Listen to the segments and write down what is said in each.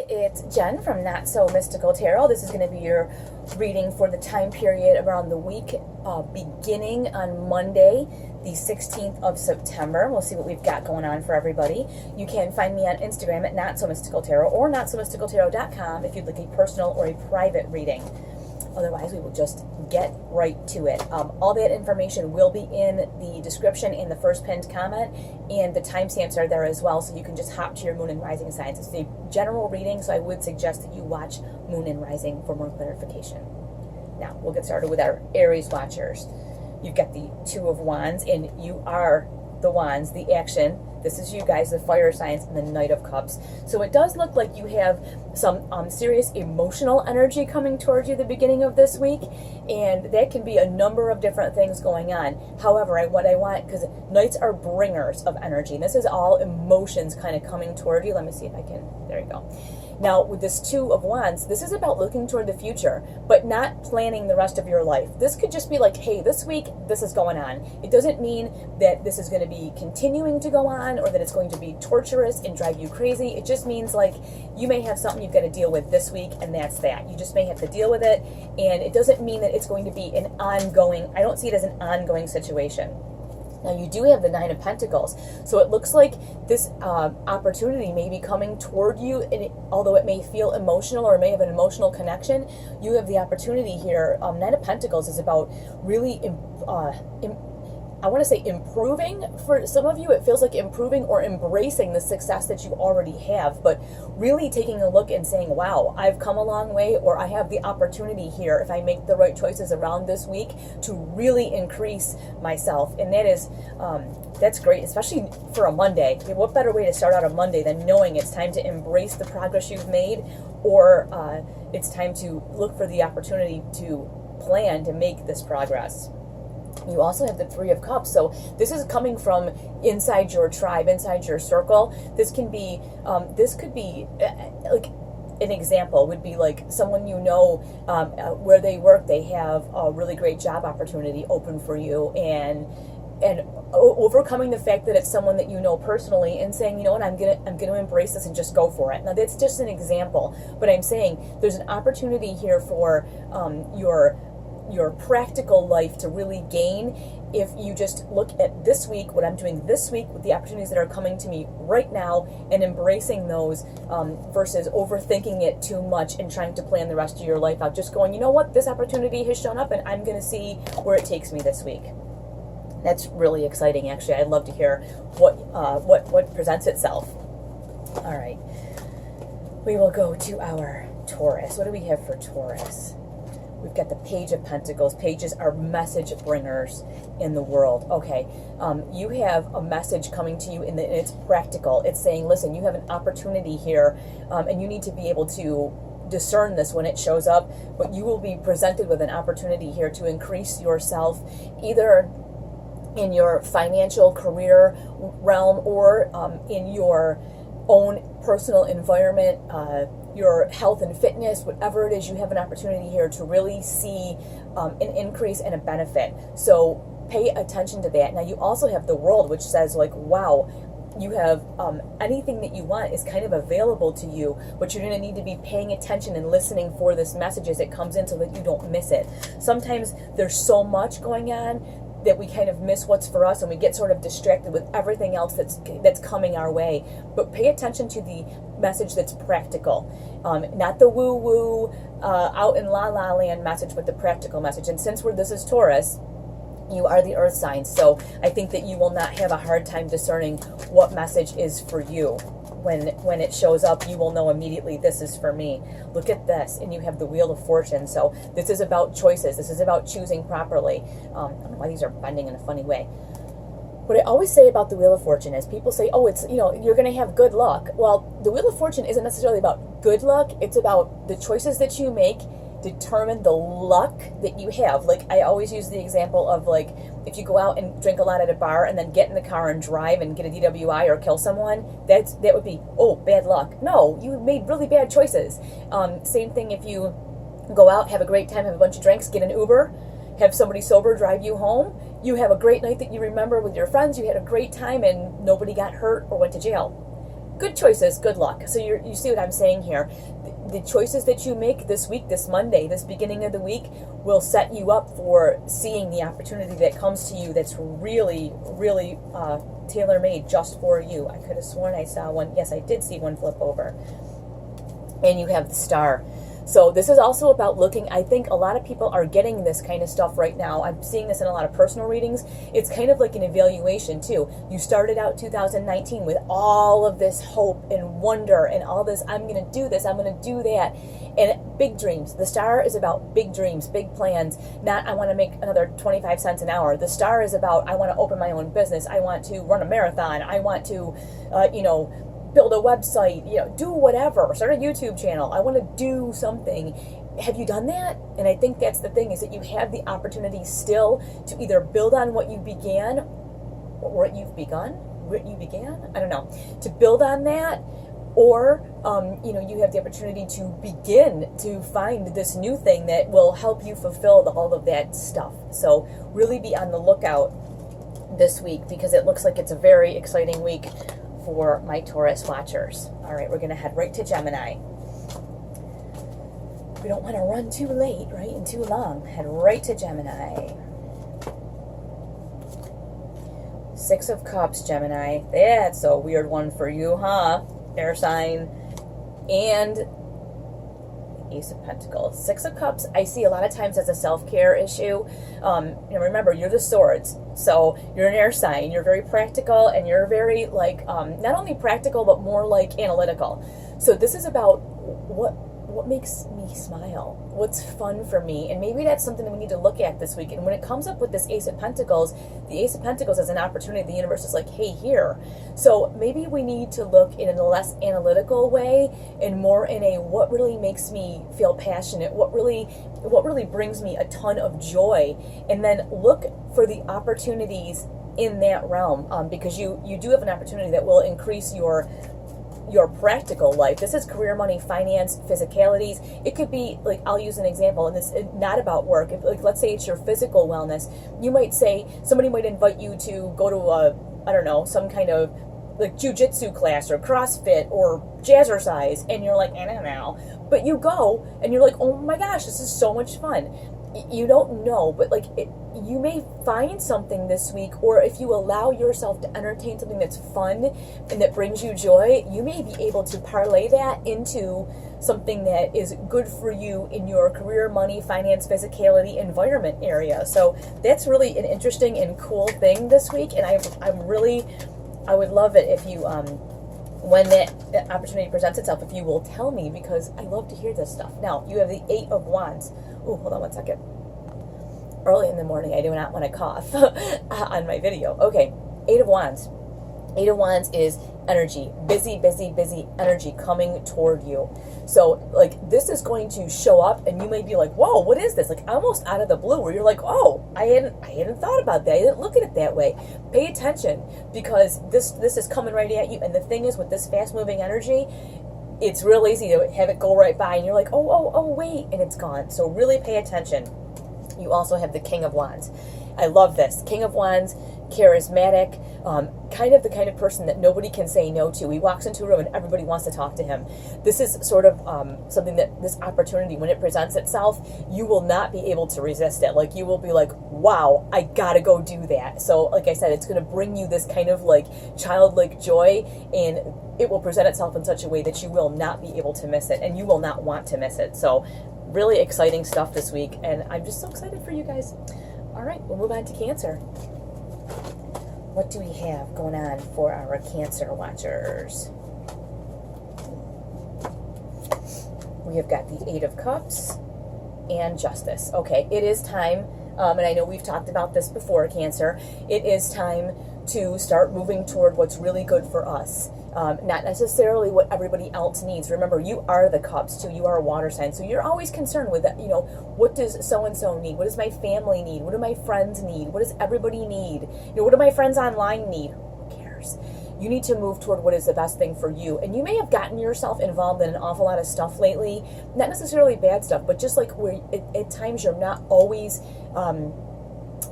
it's Jen from Not So Mystical Tarot. This is going to be your reading for the time period around the week beginning on Monday, the 16th of September. We'll see what we've got going on for everybody. You can find me on Instagram at Not So Mystical Tarot or notsomysticaltarot.com if you'd like a personal or a private reading. Otherwise, we will just get right to it. All that information will be in the description in the first pinned comment, and the timestamps are there as well, so you can just hop to your moon and rising signs. It's a general reading, so I would suggest that you watch Moon and Rising for more clarification. Now, we'll get started with our Aries watchers. You've got the Two of Wands, and you are the Wands, the action. This is you guys, the fire signs, and the Knight of Cups. So it does look like you have some serious emotional energy coming towards you the beginning of this week, and that can be a number of different things going on. However, what I want, because Knights are bringers of energy, and this is all emotions kind of coming toward you. Let me see if I can, there you go. Now, with this Two of Wands, this is about looking toward the future, but not planning the rest of your life. This could just be like, hey, this week, this is going on. It doesn't mean that this is going to be continuing to go on or that it's going to be torturous and drive you crazy. It just means like you may have something you've got to deal with this week, and that's that. You just may have to deal with it, and it doesn't mean that it's going to be an ongoing, I don't see it as an ongoing situation. Now, you do have the Nine of Pentacles, so it looks like this opportunity may be coming toward you, and although it may feel emotional or it may have an emotional connection, you have the opportunity here. Nine of Pentacles is about really, I want to say improving. For some of you, it feels like improving or embracing the success that you already have, but really taking a look and saying, wow, I've come a long way, or I have the opportunity here, if I make the right choices around this week, to really increase myself. And that is, that's great, especially for a Monday. What better way to start out a Monday than knowing it's time to embrace the progress you've made, or it's time to look for the opportunity to plan to make this progress. You also have the Three of Cups, so this is coming from inside your tribe, inside your circle. This can be, this could be like an example would be like someone you know where they work. They have a really great job opportunity open for you, and overcoming the fact that it's someone that you know personally and saying, you know what, I'm gonna embrace this and just go for it. Now, that's just an example, but I'm saying there's an opportunity here for your practical life to really gain if you just look at this week, what I'm doing this week with the opportunities that are coming to me right now, and embracing those versus overthinking it too much and trying to plan the rest of your life out. Just going, you know what, this opportunity has shown up and I'm going to see where it takes me this week. That's really exciting, actually. I'd love to hear what presents itself. All right, we will go to our Taurus. What do we have for Taurus? We've got the Page of Pentacles. Pages are message bringers in the world. Okay, you have a message coming to you, and it's practical. It's saying, listen, you have an opportunity here, and you need to be able to discern this when it shows up, but you will be presented with an opportunity here to increase yourself, either in your financial career realm or in your own personal environment, your health and fitness, whatever it is, you have an opportunity here to really see an increase and a benefit. So pay attention to that. Now, you also have the World, which says like, wow, you have anything that you want is kind of available to you, but you're going to need to be paying attention and listening for this message as it comes in so that you don't miss it. Sometimes there's so much going on that we kind of miss what's for us, and we get sort of distracted with everything else that's coming our way. But pay attention to the message that's practical, not the woo-woo out in la-la land message, but the practical message. And since this is Taurus, you are the earth sign, so I think that you will not have a hard time discerning what message is for you. When it shows up, you will know immediately, this is for me. Look at this, and you have the Wheel of Fortune. So this is about choices. This is about choosing properly. I don't know why these are bending in a funny way. What I always say about the Wheel of Fortune is people say, oh, it's, you know, you're going to have good luck. Well, the Wheel of Fortune isn't necessarily about good luck. It's about the choices that you make determine the luck that you have. Like, I always use the example of, like, if you go out and drink a lot at a bar and then get in the car and drive and get a DWI or kill someone, that would be, oh, bad luck. No, you made really bad choices. Same thing if you go out, have a great time, have a bunch of drinks, get an Uber, have somebody sober drive you home. You have a great night that you remember with your friends. You had a great time and nobody got hurt or went to jail. good choices, good luck. So you see what I'm saying here. The choices that you make this week, this Monday, this beginning of the week, will set you up for seeing the opportunity that comes to you that's really, really tailor-made just for you. I could have sworn I saw one. Yes, I did see one flip over. And you have the Star. So this is also about looking, I think a lot of people are getting this kind of stuff right now. I'm seeing this in a lot of personal readings. It's kind of like an evaluation too. You started out 2019 with all of this hope and wonder and all this, I'm going to do this, I'm going to do that. And big dreams. The Star is about big dreams, big plans. Not I want to make another 25 cents an hour. The Star is about I want to open my own business. I want to run a marathon. I want to, build a website, do whatever, start a YouTube channel. I want to do something. Have you done that? And I think that's the thing, is that you have the opportunity still to either build on what you began, I don't know, to build on that, or, you have the opportunity to begin to find this new thing that will help you fulfill all of that stuff. So really be on the lookout this week, because it looks like it's a very exciting week for my Taurus watchers. All right, we're going to head right to Gemini. We don't want to run too late, right, and too long. Head right to Gemini. 6 of Cups, Gemini. That's a weird one for you, huh? Air sign. And Ace of Pentacles. 6 of Cups, I see a lot of times as a self-care issue. Remember, you're the Swords, so you're an air sign. You're very practical, and you're very, not only practical, but more, analytical. So this is about what makes me smile, what's fun for me, and maybe that's something that we need to look at this week. And when it comes up with this Ace of Pentacles, the Ace of Pentacles is an opportunity. The universe is like, hey, here. So maybe we need to look in a less analytical way and more in a what really makes me feel passionate, what really brings me a ton of joy, and then look for the opportunities in that realm, because you do have an opportunity that will increase your practical life. This is career, money, finance, physicalities. It could be, I'll use an example, and this is not about work. If, let's say it's your physical wellness. You might say, somebody might invite you to go to some kind of jiu-jitsu class or CrossFit or jazzercise, and you're like, I don't know. But you go, and you're like, oh my gosh, this is so much fun. You don't know, but you may find something this week, or if you allow yourself to entertain something that's fun and that brings you joy, you may be able to parlay that into something that is good for you in your career, money, finance, physicality, environment area. So that's really an interesting and cool thing this week, and I would love it if you, when that opportunity presents itself, if you will tell me, because I love to hear this stuff. Now, you have the 8 of Wands. Ooh, hold on one second. Early in the morning, I do not want to cough on my video. Okay, 8 of Wands. 8 of Wands is energy, busy, busy, busy energy coming toward you. So, this is going to show up, and you may be like, whoa, what is this? Almost out of the blue, where you're like, oh, I hadn't thought about that. I didn't look at it that way. Pay attention, because this is coming right at you. And the thing is, with this fast-moving energy, it's real easy to have it go right by, and you're like, oh, wait, and it's gone. So really pay attention. You also have the King of Wands. I love this. King of Wands, charismatic, kind of person that nobody can say no to. He walks into a room and everybody wants to talk to him. This is sort of something that, this opportunity, when it presents itself, you will not be able to resist it. You will be like, wow, I gotta go do that. So like I said, it's going to bring you this kind of childlike joy, and it will present itself in such a way that you will not be able to miss it, and you will not want to miss it. So really exciting stuff this week, and I'm just so excited for you guys. All right, we'll move on to Cancer. What do we have going on for our Cancer watchers? We have got the 8 of Cups and Justice. Okay, it is time, and I know we've talked about this before, Cancer. It is time to start moving toward what's really good for us. Not necessarily what everybody else needs. Remember, you are the Cups too. You are a water sign, so you're always concerned with that. What does so and so need? What does my family need? What do my friends need? What does everybody need? What do my friends online need? Who cares? You need to move toward what is the best thing for you. And you may have gotten yourself involved in an awful lot of stuff lately. Not necessarily bad stuff, but just where at times you're not always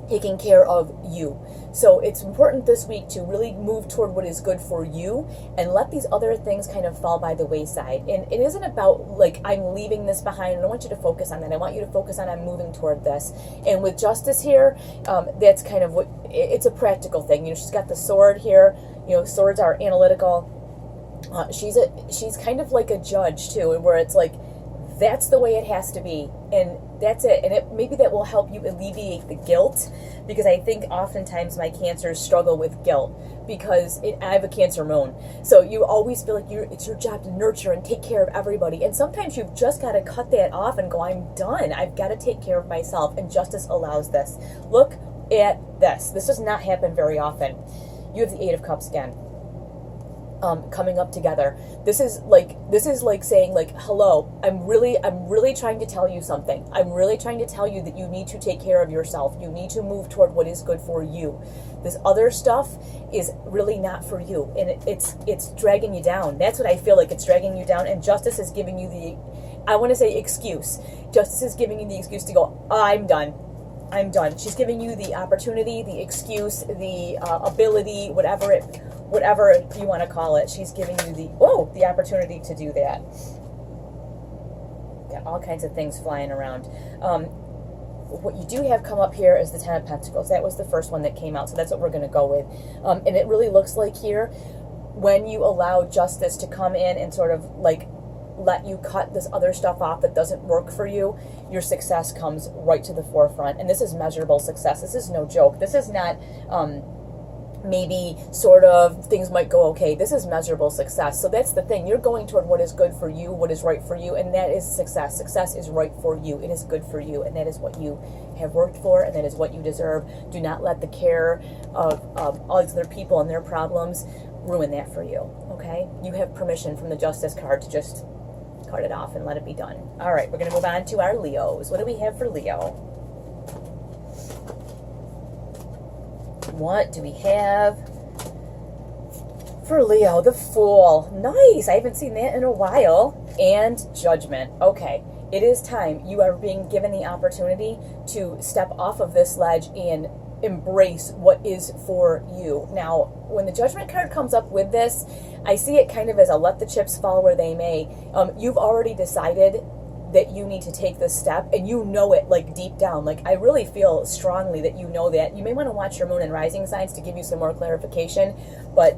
taking care of you. So it's important this week to really move toward what is good for you and let these other things kind of fall by the wayside. And it isn't about like, I'm leaving this behind. I don't want you to focus on that. I want you to focus on, I'm moving toward this. And with Justice here, that's kind of what, it's a practical thing. You know, she's got the sword here. You know, swords are analytical. She's kind of like a judge too, where it's like, that's the way it has to be, and that's it. And maybe that will help you alleviate the guilt, because I think oftentimes my Cancers struggle with guilt because I have a Cancer moon. So you always feel like it's your job to nurture and take care of everybody. And sometimes you've just got to cut that off and go, I'm done. I've got to take care of myself. And Justice allows this. Look at this. This does not happen very often. You have the Eight of Cups again. Coming up together. This is like saying like, hello, I'm really trying to tell you something. I'm really trying to tell you that you need to take care of yourself. You need to move toward what is good for you. This other stuff is really not for you, and it's dragging you down. That's what I feel like. It's dragging you down, and Justice is giving you the, I want to say excuse. Justice is giving you the excuse to go, I'm done. I'm done. She's giving you the opportunity, the excuse, the ability, whatever you want to call it. She's giving you the opportunity to do that. Got all kinds of things flying around. What you do have come up here is the Ten of Pentacles. That was the first one that came out, so that's what we're going to go with. And it really looks like here, when you allow Justice to come in and sort of like let you cut this other stuff off that doesn't work for you, your success comes right to the forefront. And this is measurable success. This is no joke. This is not maybe sort of things might go okay. This is measurable success. So that's the thing. You're going toward what is good for you, what is right for you, and that is success. Success is right for you. It is good for you, and that is what you have worked for, and that is what you deserve. Do not let the care of all these other people and their problems ruin that for you, okay? You have permission from the Justice card to just cut it off and let it be done. All right, we're going to move on to our Leos. What do we have for Leo? What do we have for Leo? The Fool. Nice. I haven't seen that in a while. And Judgment. Okay. It is time. You are being given the opportunity to step off of this ledge and embrace what is for you. Now, when the Judgment card comes up with this, I see it kind of as a let the chips fall where they may. You've already decided that you need to take this step, and you know it like deep down. Like, I really feel strongly that you know that. You may want to watch your moon and rising signs to give you some more clarification, but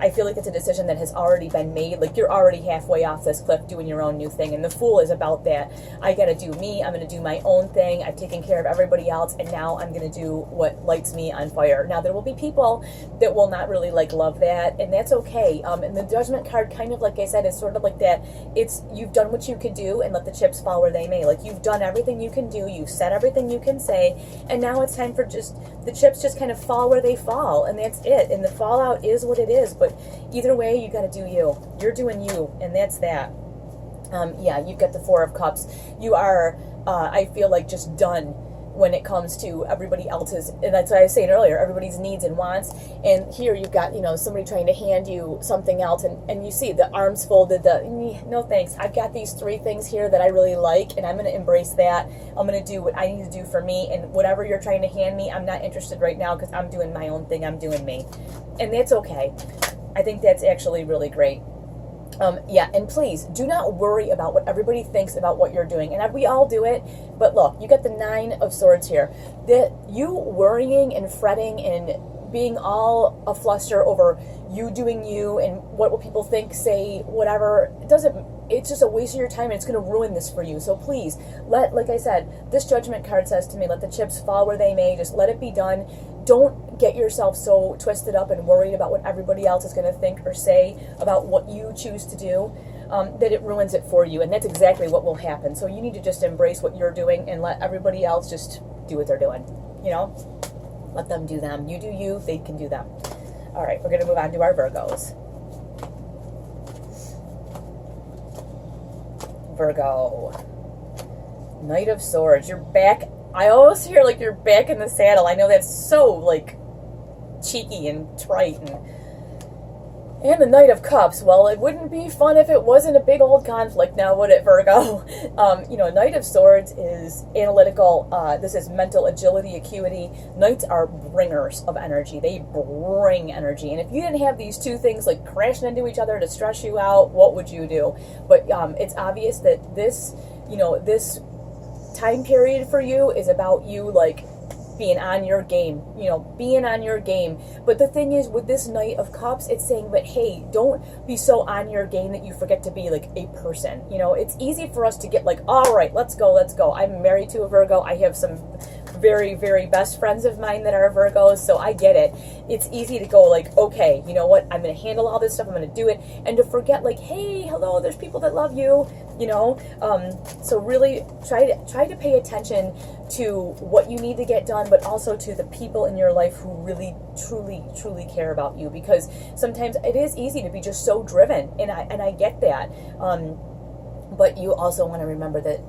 I feel like it's a decision that has already been made. Like, you're already halfway off this cliff doing your own new thing, and the Fool is about that. I gotta do me. I'm gonna do my own thing. I've taken care of everybody else, and now I'm gonna do what lights me on fire. Now, there will be people that will not really like love that, and that's okay. And the Judgment card, kind of like I said, is sort of like that. It's, you've done what you could do, and let the chips fall where they may. Like, you've done everything you can do, you've said everything you can say, and now it's time for just the chips just kind of fall where they fall, and that's it. And the fallout is what it is, but either way, you got to do you. You're doing you, and that's that. Yeah, you've got the Four of Cups. You are, I feel like, just done when it comes to everybody else's, and that's what I was saying earlier, everybody's needs and wants. And here you've got, you know, somebody trying to hand you something else, and you see the arms folded, no thanks, I've got these three things here that I really like, and I'm going to embrace that. I'm going to do what I need to do for me, and whatever you're trying to hand me, I'm not interested right now, because I'm doing my own thing. I'm doing me, and that's okay. I think that's actually really great. Yeah, and please do not worry about what everybody thinks about what you're doing. And we all do it, but look, you got the Nine of Swords here. That you worrying and fretting and being all a fluster over you doing you and what will people think, say, whatever, it's just a waste of your time, and it's going to ruin this for you. So please, like I said, this Judgment card says to me, let the chips fall where they may. Just let it be done. Don't get yourself so twisted up and worried about what everybody else is going to think or say about what you choose to do, that it ruins it for you. And that's exactly what will happen. So you need to just embrace what you're doing and let everybody else just do what they're doing. You know, let them do them. You do you, they can do them. All right, we're going to move on to our Virgos. Virgo. Knight of Swords. You're back. I always hear like you're back in the saddle. I know that's so like cheeky and trite, and And the Knight of Cups, well, it wouldn't be fun if it wasn't a big old conflict now, would it, Virgo? Knight of Swords is analytical. This is mental agility, acuity. Knights are bringers of energy. They bring energy. And if you didn't have these two things like crashing into each other to stress you out, what would you do? But it's obvious that this time period for you is about you, like, being on your game, being on your game. But the thing is, with this Knight of Cups, it's saying, but hey, don't be so on your game that you forget to be like a person. It's easy for us to get like, all right, let's go. I'm married to a Virgo. I have some very, very best friends of mine that are Virgos, so I get it. It's easy to go like, okay, you know what, I'm going to handle all this stuff, I'm going to do it, and to forget like, hey, hello, there's people that love you, so really try to pay attention to what you need to get done, but also to the people in your life who really, truly, truly care about you, because sometimes it is easy to be just so driven, and I get that, but you also want to remember that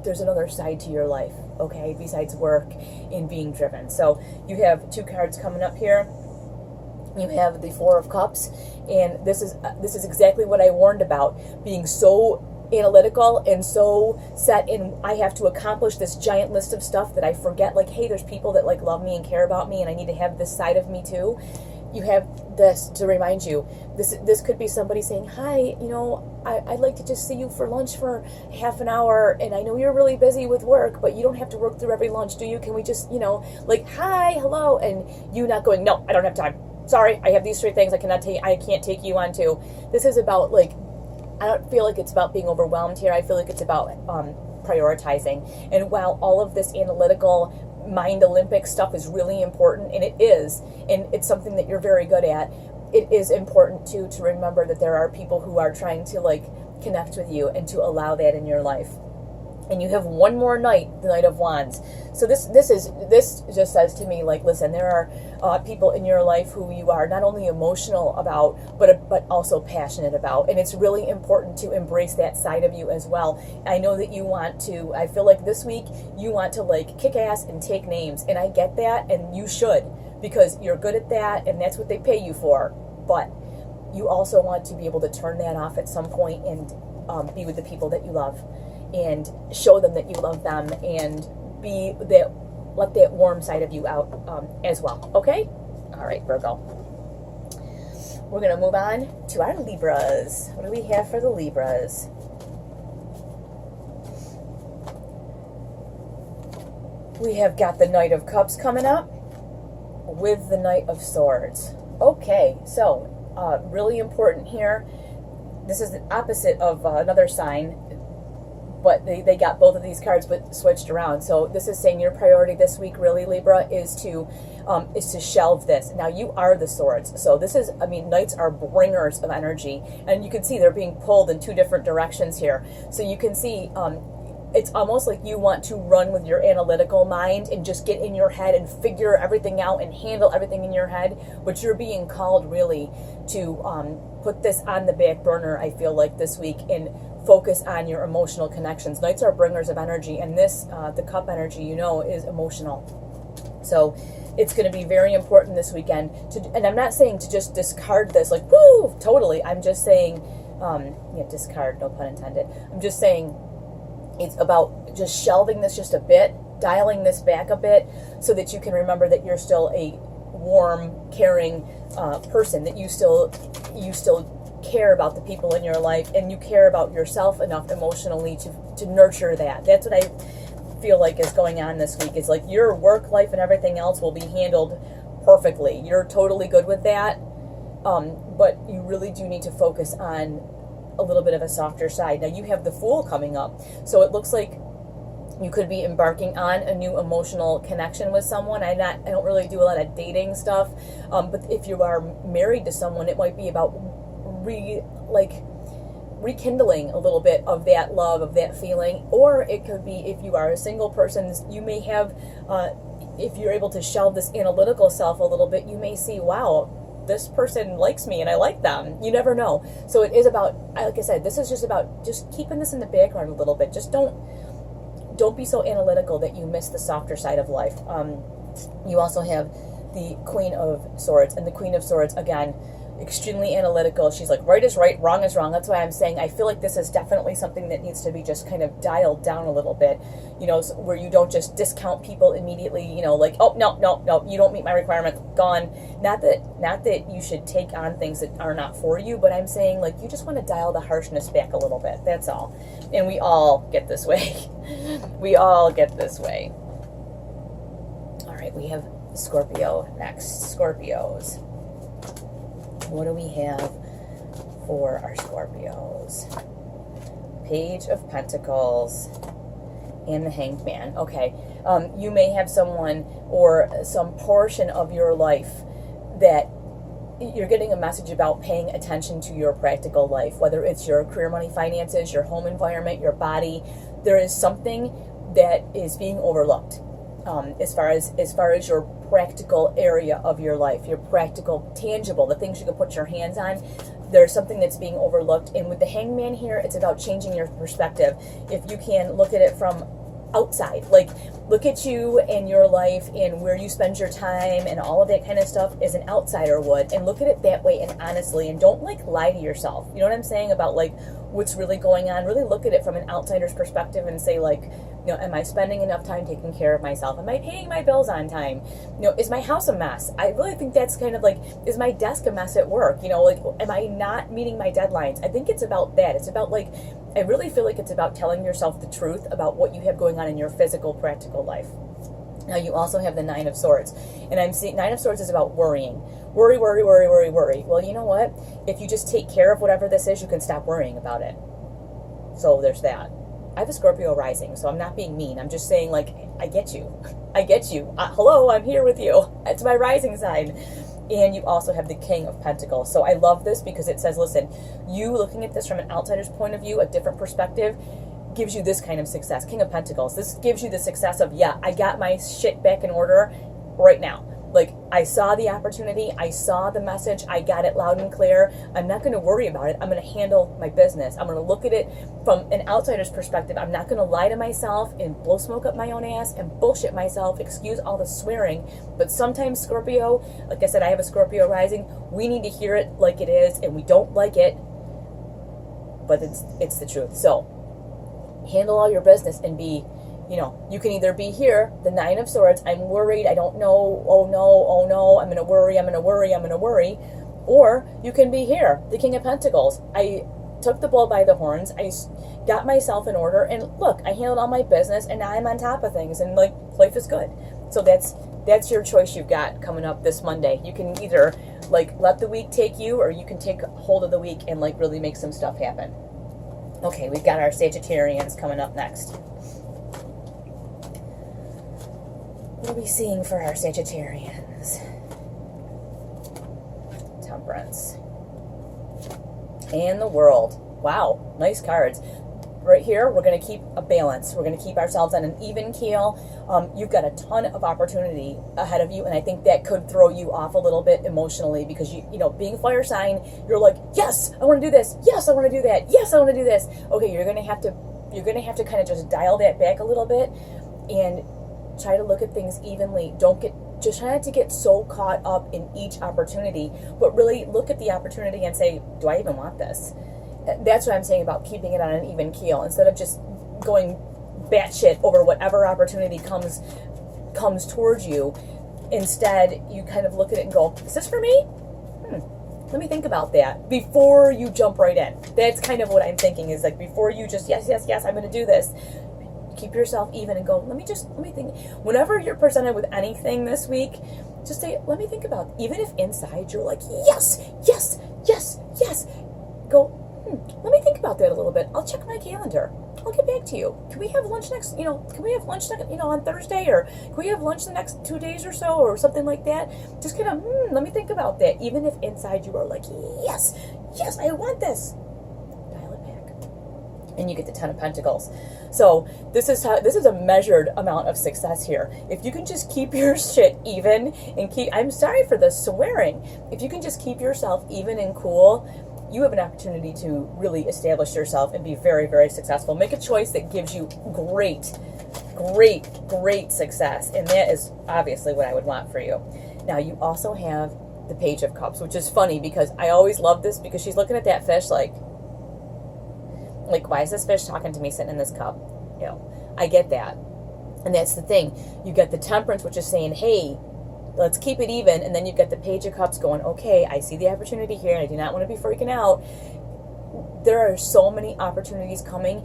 there's another side to your life, okay, besides work and being driven. So you have two cards coming up here. You have the Four of Cups, and this is exactly what I warned about, being so analytical and so set in, I have to accomplish this giant list of stuff that I forget, like, hey, there's people that like love me and care about me, and I need to have this side of me too. You have this to remind you. This could be somebody saying, hi, I'd like to just see you for lunch for half an hour, and I know you're really busy with work, but you don't have to work through every lunch, do you? Can we just, like, hi, hello, and you not going, no, I don't have time. Sorry, I have these three things I can't take you on to. This is about, like, I don't feel like it's about being overwhelmed here. I feel like it's about prioritizing. And while all of this analytical mind Olympic stuff is really important, and it is, and it's something that you're very good at, it is important too to remember that there are people who are trying to like connect with you and to allow that in your life. And you have one more night, the Knight of Wands. So this just says to me, like, listen, there are people in your life who you are not only emotional about, but also passionate about. And it's really important to embrace that side of you as well. I know that you want to, I feel like this week, you want to like kick ass and take names. And I get that, and you should, because you're good at that, and that's what they pay you for. But you also want to be able to turn that off at some point and be with the people that you love, and show them that you love them, and let that warm side of you out as well. Okay? All right, Virgo. We're going to move on to our Libras. What do we have for the Libras? We have got the Knight of Cups coming up with the Knight of Swords. Okay, so really important here. This is the opposite of another sign, but they got both of these cards but switched around. So this is saying your priority this week, really, Libra, is to shelve this. Now, you are the Swords. So this is, Knights are bringers of energy. And you can see they're being pulled in two different directions here. So you can see it's almost like you want to run with your analytical mind and just get in your head and figure everything out and handle everything in your head. But you're being called really to put this on the back burner, I feel like, this week, and focus on your emotional connections. Knights are bringers of energy, and this, the cup energy, is emotional. So it's going to be very important this weekend. And I'm not saying to just discard this, like, woo, totally. I'm just saying, discard, no pun intended. I'm just saying it's about just shelving this just a bit, dialing this back a bit, so that you can remember that you're still a warm, caring person, that you still care about the people in your life, and you care about yourself enough emotionally to nurture that. That's what I feel like is going on this week. It's like your work life and everything else will be handled perfectly. You're totally good with that, but you really do need to focus on a little bit of a softer side. Now, you have the Fool coming up, so it looks like you could be embarking on a new emotional connection with someone. I don't really do a lot of dating stuff, but if you are married to someone, it might be about rekindling a little bit of that love, of that feeling. Or it could be, if you are a single person, you may have, if you're able to shelve this analytical self a little bit, you may see, wow, this person likes me and I like them. You never know. So it is about, like I said, this is just about just keeping this in the background a little bit. Just don't be so analytical that you miss the softer side of life. You also have the Queen of Swords, and the Queen of Swords, again, extremely analytical. She's like, right is right, wrong is wrong. That's why I'm saying I feel like this is definitely something that needs to be just kind of dialed down a little bit, you know, where you don't just discount people immediately, you know, like, oh, no, you don't meet my requirement, gone. Not that you should take on things that are not for you, but I'm saying, like, you just want to dial the harshness back a little bit. That's all. And we all get this way. We all get this way. All right, we have Scorpio next. Scorpios. What do we have for our Scorpios? Page of Pentacles and the Hanged Man. Okay, you may have someone or some portion of your life that you're getting a message about paying attention to your practical life, whether it's your career, money, finances, your home environment, your body. There is something that is being overlooked as far as your practical area of your life, your practical, tangible, the things you can put your hands on. There's something that's being overlooked. And with the Hanged Man here, it's about changing your perspective. If you can look at it from outside, like look at you and your life and where you spend your time and all of that kind of stuff as an outsider would, and look at it that way and honestly, and don't like lie to yourself. You know what I'm saying about like what's really going on? Really look at it from an outsider's perspective and say, like, you know, am I spending enough time taking care of myself? Am I paying my bills on time? You know, is my house a mess? I really think that's kind of like, is my desk a mess at work? You know, like, am I not meeting my deadlines? I think it's about that. It's about like, I really feel like it's about telling yourself the truth about what you have going on in your physical, practical life. Now, you also have the Nine of Swords. And I'm seeing Nine of Swords is about worrying. Worry. Well, you know what? If you just take care of whatever this is, you can stop worrying about it. So there's that. I have a Scorpio rising, so I'm not being mean. I'm just saying, like, I get you. I get you. Hello, I'm here with you. It's my rising sign. And you also have the King of Pentacles. So I love this because it says, listen, you looking at this from an outsider's point of view, a different perspective, gives you this kind of success. King of Pentacles. This gives you the success of, yeah, I got my shit back in order right now. Like, I saw the opportunity, I saw the message, I got it loud and clear. I'm not going to worry about it. I'm going to handle my business. I'm going to look at it from an outsider's perspective. I'm not going to lie to myself and blow smoke up my own ass and bullshit myself. Excuse all the swearing. But sometimes Scorpio, like I said, I have a Scorpio rising. We need to hear it like it is, and we don't like it, but it's the truth. So handle all your business and be, you know, you can either be here, the Nine of Swords, I'm worried, I don't know, oh no, I'm going to worry, or you can be here, the King of Pentacles. I took the bull by the horns, I got myself in order, and look, I handled all my business, and now I'm on top of things, and like, life is good. So that's your choice you've got coming up this Monday. You can either like let the week take you, or you can take hold of the week and like really make some stuff happen. Okay, we've got our Sagittarians coming up next. What are we seeing for our Sagittarians? Temperance. And the World. Wow, nice cards. Right here, we're going to keep a balance. We're going to keep ourselves on an even keel. You've got a ton of opportunity ahead of you, and I think that could throw you off a little bit emotionally because, you know, being a fire sign, you're like, yes, I want to do this. Yes, I want to do that. Yes, I want to do this. Okay, you're going to have to kind of just dial that back a little bit and try to look at things evenly. Just try not to get so caught up in each opportunity, but really look at the opportunity and say, do I even want this? That's what I'm saying about keeping it on an even keel instead of just going batshit over whatever opportunity comes towards you. Instead, you kind of look at it and go, is this for me? Let me think about that before you jump right in. That's kind of what I'm thinking, is like before you just, yes, I'm going to do this. Keep yourself even and go, let me think. Whenever you're presented with anything this week, just say, let me think about it. Even if inside you're like, yes, go, let me think about that a little bit. I'll check my calendar. I'll get back to you. Can we have lunch on Thursday, or can we have lunch the next 2 days or so, or something like that? Just kind of, let me think about that. Even if inside you are like, yes, I want this. Dial it back. And you get the Ten of Pentacles. So this is a measured amount of success here. If you can just keep your shit even and I'm sorry for the swearing. If you can just keep yourself even and cool, you have an opportunity to really establish yourself and be very, very successful. Make a choice that gives you great success. And that is obviously what I would want for you. Now, you also have the Page of Cups, which is funny because I always love this because she's looking at that fish like, why is this fish talking to me sitting in this cup? You know, I get that. And that's the thing. You get the Temperance, which is saying, hey, let's keep it even. And then you've got the Page of Cups going, okay, I see the opportunity here. And I do not want to be freaking out. There are so many opportunities coming.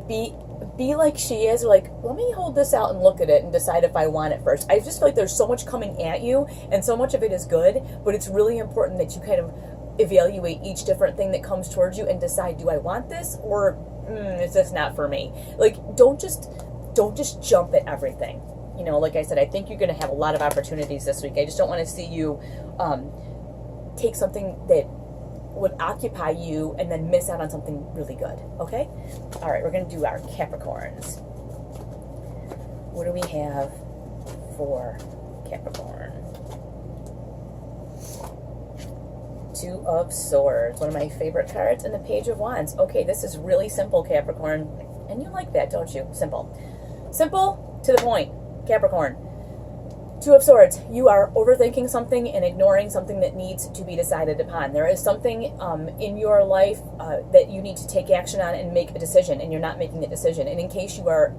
Be like she is, like, let me hold this out and look at it and decide if I want it first. I just feel like there's so much coming at you, and so much of it is good, but it's really important that you kind of evaluate each different thing that comes towards you and decide, do I want this, or is this not for me? Like, don't just jump at everything. You know, like I said, I think you're going to have a lot of opportunities this week. I just don't want to see you take something that would occupy you and then miss out on something really good. Okay? All right, we're going to do our Capricorns. What do we have for Capricorn? Two of Swords, one of my favorite cards, and the Page of Wands. Okay, this is really simple, Capricorn. And you like that, don't you? Simple. Simple, to the point, Capricorn. Two of Swords, you are overthinking something and ignoring something that needs to be decided upon. There is something in your life that you need to take action on and make a decision, and you're not making the decision. And in case you are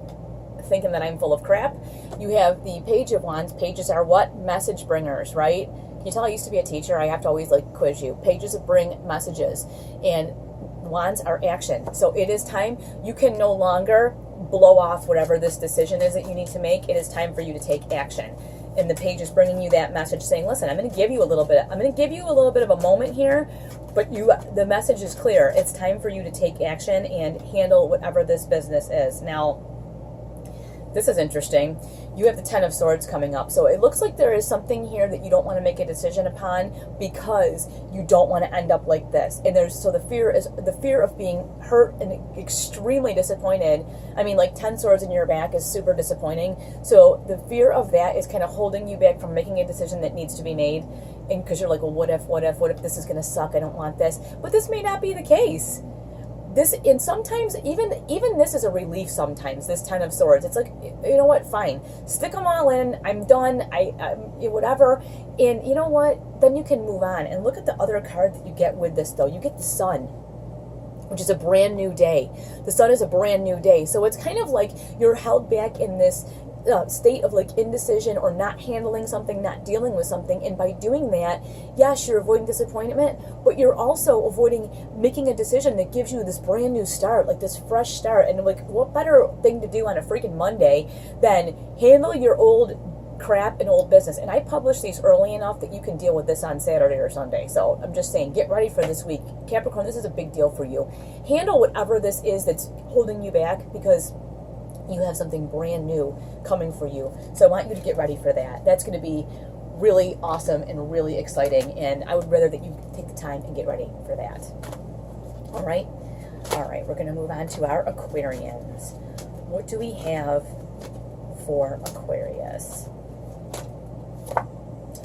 thinking that I'm full of crap, you have the Page of Wands. Pages are what? Message bringers, right? Can you tell I used to be a teacher? I have to always quiz you. Pages bring messages, and Wands are action. So it is time. You can no longer blow off whatever this decision is that you need to make. It is time for you to take action. And the Page is bringing you that message saying, listen, I'm going to give you a little bit of a moment here, but the message is clear. It's time for you to take action and handle whatever this business is. Now, this is interesting. You have the Ten of Swords coming up. So it looks like there is something here that you don't want to make a decision upon because you don't want to end up like this. And the fear of being hurt and extremely disappointed. I mean, 10 swords in your back is super disappointing. So the fear of that is kind of holding you back from making a decision that needs to be made. And because you're like, well, what if this is going to suck? I don't want this. But this may not be the case. And sometimes even this is a relief. Sometimes this Ten of Swords, it's like, you know what, fine, stick them all in, I'm done, I whatever, and you know what, then you can move on. And look at the other card that you get with this, though. You get the Sun, which is a brand new day. The Sun is a brand new day, so it's kind of like you're held back in this state of indecision or not handling something, not dealing with something. And by doing that, yes, you're avoiding disappointment, but you're also avoiding making a decision that gives you this brand new start, this fresh start. And what better thing to do on a freaking Monday than handle your old crap and old business? And I publish these early enough that you can deal with this on Saturday or Sunday. So I'm just saying, get ready for this week. Capricorn, this is a big deal for you. Handle whatever this is that's holding you back, because you have something brand new coming for you. So I want you to get ready for that. That's going to be really awesome and really exciting. And I would rather that you take the time and get ready for that. All right. We're going to move on to our Aquarians. What do we have for Aquarius?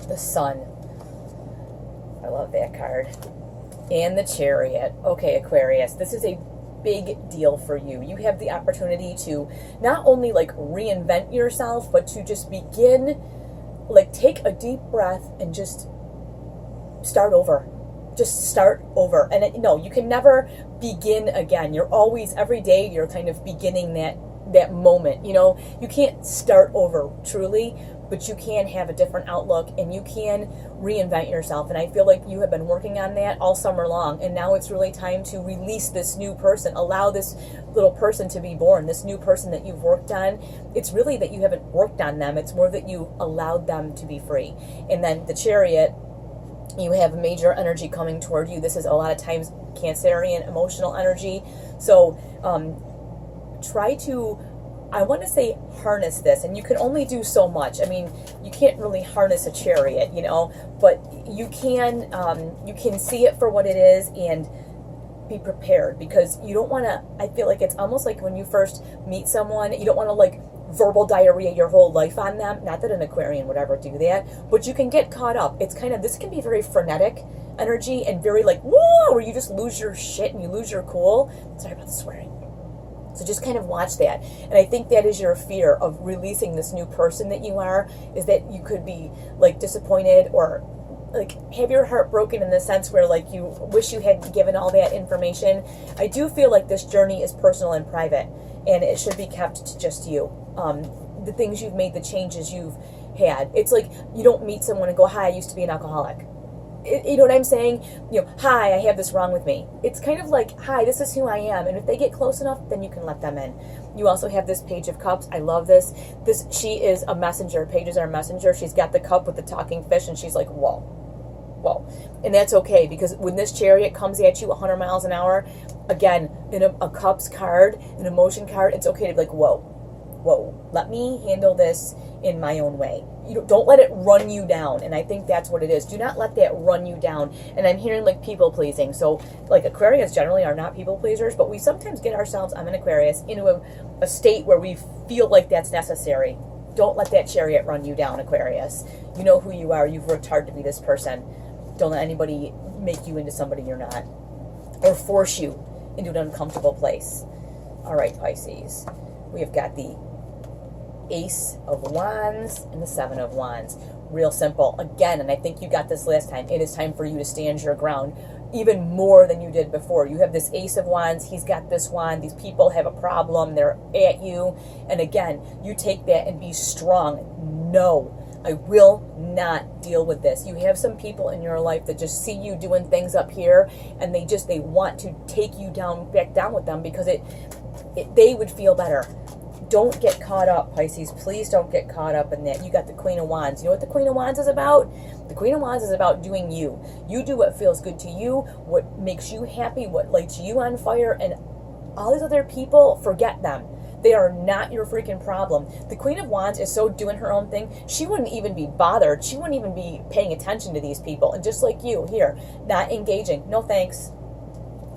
The Sun. I love that card. And the Chariot. Okay, Aquarius, this is a big deal for you. You have the opportunity to not only reinvent yourself, but to just begin, take a deep breath and just start over. Just start over. And no, you can never begin again. You're always, every day, you're kind of beginning that moment. You can't start over truly, but you can have a different outlook and you can reinvent yourself. And I feel like you have been working on that all summer long. And now it's really time to release this new person. Allow this little person to be born, this new person that you've worked on. It's really that you haven't worked on them. It's more that you allowed them to be free. And then the Chariot, you have major energy coming toward you. This is a lot of times Cancerian emotional energy. So try to, I want to say, harness this, and you can only do so much. I mean, you can't really harness a chariot, but you can see it for what it is and be prepared, because you don't want to, I feel like it's almost like when you first meet someone, you don't want to verbal diarrhea your whole life on them. Not that an Aquarian would ever do that, but you can get caught up. It's kind of, this can be very frenetic energy and very whoa, where you just lose your shit and you lose your cool. Sorry about the swearing. So just kind of watch that. And I think that is your fear of releasing this new person that you are, is that you could be disappointed or like have your heart broken in the sense where like you wish you had given all that information. I do feel like this journey is personal and private, and it should be kept to just you. The things you've made, the changes you've had. It's like you don't meet someone and go, hi, I used to be an alcoholic. You know what I'm saying? You know, hi, I have this wrong with me. It's kind of like, hi, this is who I am. And if they get close enough, then you can let them in. You also have this Page of Cups. I love this. She is a messenger. Pages are a messenger. She's got the cup with the talking fish, and she's like, whoa, whoa. And that's okay, because when this Chariot comes at you 100 miles an hour, again, in a Cups card, an emotion card, it's okay to be like, whoa, whoa, let me handle this in my own way. You don't let it run you down. And I think that's what it is. Do not let that run you down. And I'm hearing like people pleasing. So like Aquarius generally are not people pleasers, but we sometimes get ourselves, I'm an Aquarius, into a state where we feel like that's necessary. Don't let that Chariot run you down, Aquarius. You know who you are. You've worked hard to be this person. Don't let anybody make you into somebody you're not, or force you into an uncomfortable place. All right, Pisces. We have got the Ace of Wands and the Seven of Wands. Real simple. Again, and I think you got this last time, it is time for you to stand your ground even more than you did before. You have this Ace of Wands. He's got this wand. These people have a problem. They're at you. And again, you take that and be strong. No, I will not deal with this. You have some people in your life that just see you doing things up here, and they want to take you back down with them because they would feel better. Don't get caught up, Pisces. Please don't get caught up in that. You got the Queen of Wands. You know what the Queen of Wands is about? The Queen of Wands is about doing you. You do what feels good to you, what makes you happy, what lights you on fire, and all these other people, forget them. They are not your freaking problem. The Queen of Wands is so doing her own thing, she wouldn't even be bothered. She wouldn't even be paying attention to these people. And just like you, here, not engaging. No thanks.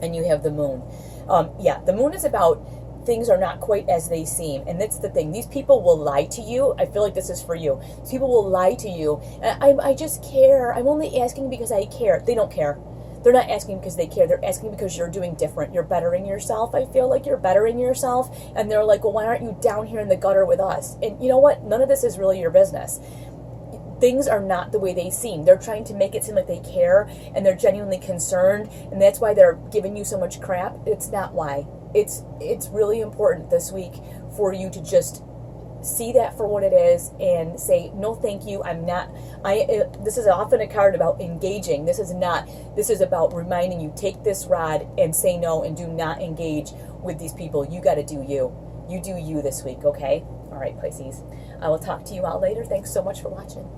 And you have the Moon. The Moon is about things are not quite as they seem. And that's the thing. These people will lie to you. I feel like this is for you. People will lie to you. I just care. I'm only asking because I care. They don't care. They're not asking because they care. They're asking because you're doing different. You're bettering yourself. I feel like you're bettering yourself. And they're like, well, why aren't you down here in the gutter with us? And you know what? None of this is really your business. Things are not the way they seem. They're trying to make it seem like they care and they're genuinely concerned. And that's why they're giving you so much crap. It's not why. It's really important this week for you to just see that for what it is and say, no, thank you. This is often a card about engaging. This is about reminding you, take this rod and say no and do not engage with these people. You got to do you. You do you this week, okay? All right, Pisces. I will talk to you all later. Thanks so much for watching.